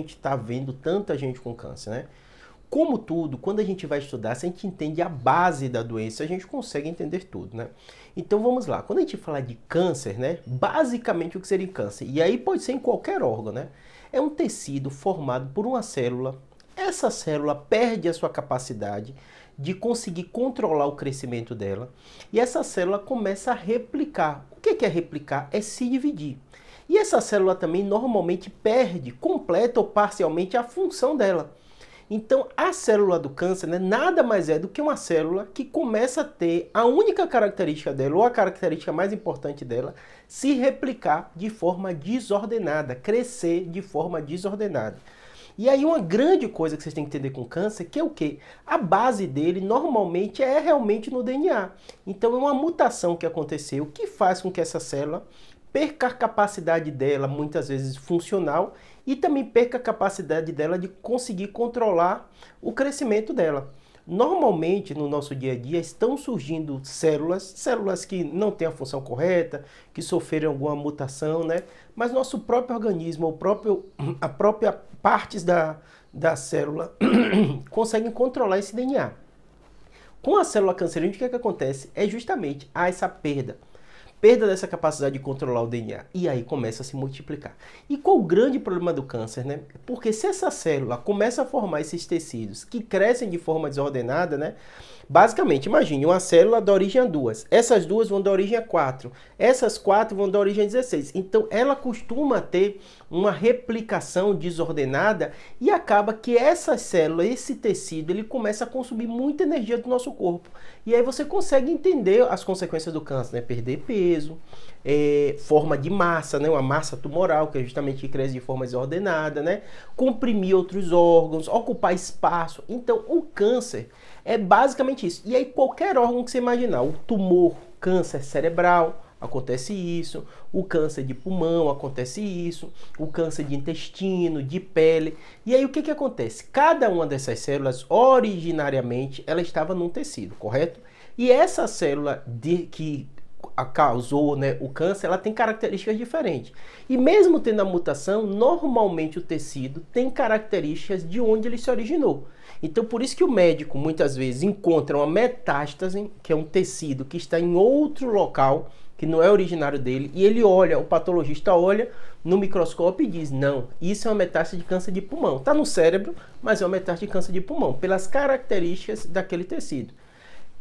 gente está vendo tanta gente com câncer, né? Como tudo, quando a gente vai estudar, se a gente entende a base da doença, a gente consegue entender tudo, né? Então vamos lá, quando a gente fala de câncer, né? Basicamente o que seria câncer, e aí pode ser em qualquer órgão, né? É um tecido formado por uma célula. Essa célula perde a sua capacidade de conseguir controlar o crescimento dela, e essa célula começa a replicar. O que é replicar? É se dividir. E essa célula também normalmente perde completa ou parcialmente a função dela. Então, a célula do câncer, né, nada mais é do que uma célula que começa a ter a única característica dela, ou a característica mais importante dela, se replicar de forma desordenada, crescer de forma desordenada. E aí uma grande coisa que vocês têm que entender com câncer, que é o quê? A base dele normalmente é realmente no DNA. Então é uma mutação que aconteceu que faz com que essa célula perca a capacidade dela, muitas vezes funcional, e também perca a capacidade dela de conseguir controlar o crescimento dela. Normalmente, no nosso dia a dia, estão surgindo células que não têm a função correta, que sofreram alguma mutação, né? Mas nosso próprio organismo, a própria partes da célula conseguem controlar esse DNA. Com a célula cancerígena, o que acontece? É justamente essa perda dessa capacidade de controlar o DNA. E aí começa a se multiplicar. E qual o grande problema do câncer, né? Porque se essa célula começa a formar esses tecidos que crescem de forma desordenada, né? Basicamente, imagine uma célula dá origem a duas. Essas duas vão dar origem a 4. Essas 4 vão dar origem a 16. Então, ela costuma ter uma replicação desordenada e acaba que essa célula, esse tecido, ele começa a consumir muita energia do nosso corpo. E aí você consegue entender as consequências do câncer, né? Perder peso, forma de massa, né? Uma massa tumoral, que é justamente que cresce de forma desordenada, né? Comprimir outros órgãos, ocupar espaço. Então, o câncer é basicamente isso. E aí qualquer órgão que você imaginar, o tumor, câncer cerebral, acontece isso, o câncer de pulmão, acontece isso, o câncer de intestino, de pele. E aí o que acontece? Cada uma dessas células, originariamente, ela estava num tecido, correto? E essa célula que causou, né, o câncer, ela tem características diferentes. E mesmo tendo a mutação, normalmente o tecido tem características de onde ele se originou. Então, por isso que o médico, muitas vezes, encontra uma metástase, que é um tecido que está em outro local, que não é originário dele, e ele olha, o patologista olha no microscópio e diz, não, isso é uma metástase de câncer de pulmão. Está no cérebro, mas é uma metástase de câncer de pulmão, pelas características daquele tecido.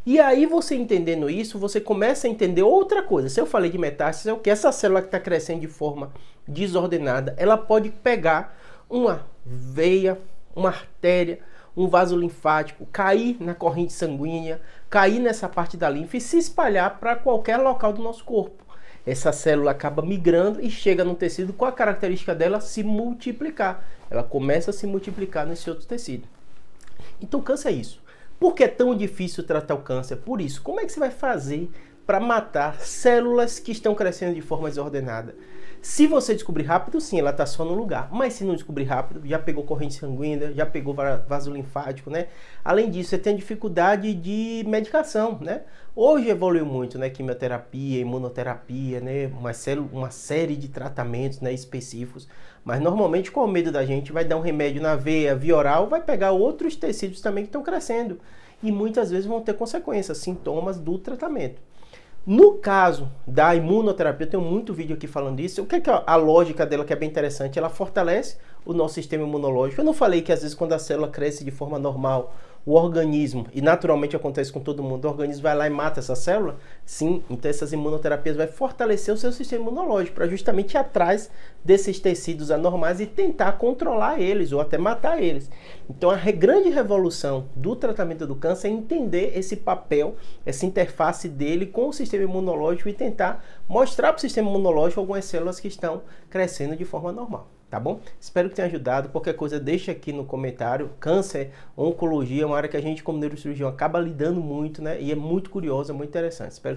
E aí você entendendo isso, você começa a entender outra coisa. Se eu falei de metástase, é o que essa célula que está crescendo de forma desordenada, ela pode pegar uma veia, uma artéria, um vaso linfático, cair na corrente sanguínea, cair nessa parte da linfa e se espalhar para qualquer local do nosso corpo. Essa célula acaba migrando e chega no tecido com a característica dela se multiplicar. Ela começa a se multiplicar nesse outro tecido. Então, câncer é isso. Por que é tão difícil tratar o câncer? Por isso, como é que você vai fazer para matar células que estão crescendo de forma desordenada? Se você descobrir rápido, sim, ela está só no lugar. Mas se não descobrir rápido, já pegou corrente sanguínea, já pegou vaso linfático, né? Além disso, você tem dificuldade de medicação, né? Hoje evoluiu muito, né? Quimioterapia, imunoterapia, né? Uma série de tratamentos, né, específicos. Mas normalmente, com o medo da gente, vai dar um remédio na veia, via oral, vai pegar outros tecidos também que estão crescendo. E muitas vezes vão ter consequências, sintomas do tratamento. No caso da imunoterapia, eu tenho muito vídeo aqui falando isso. O que é a lógica dela que é bem interessante? Ela fortalece o nosso sistema imunológico. Eu não falei que às vezes quando a célula cresce de forma normal, o organismo, e naturalmente acontece com todo mundo, o organismo vai lá e mata essa célula? Sim, então essas imunoterapias vai fortalecer o seu sistema imunológico para justamente ir atrás desses tecidos anormais e tentar controlar eles ou até matar eles. Então a grande revolução do tratamento do câncer é entender esse papel, essa interface dele com o sistema imunológico e tentar mostrar para o sistema imunológico algumas células que estão crescendo de forma normal. Tá bom? Espero que tenha ajudado. Qualquer coisa deixa aqui no comentário. Câncer, oncologia é uma área que a gente como neurocirurgião acaba lidando muito, né? E é muito curiosa, muito interessante. Espero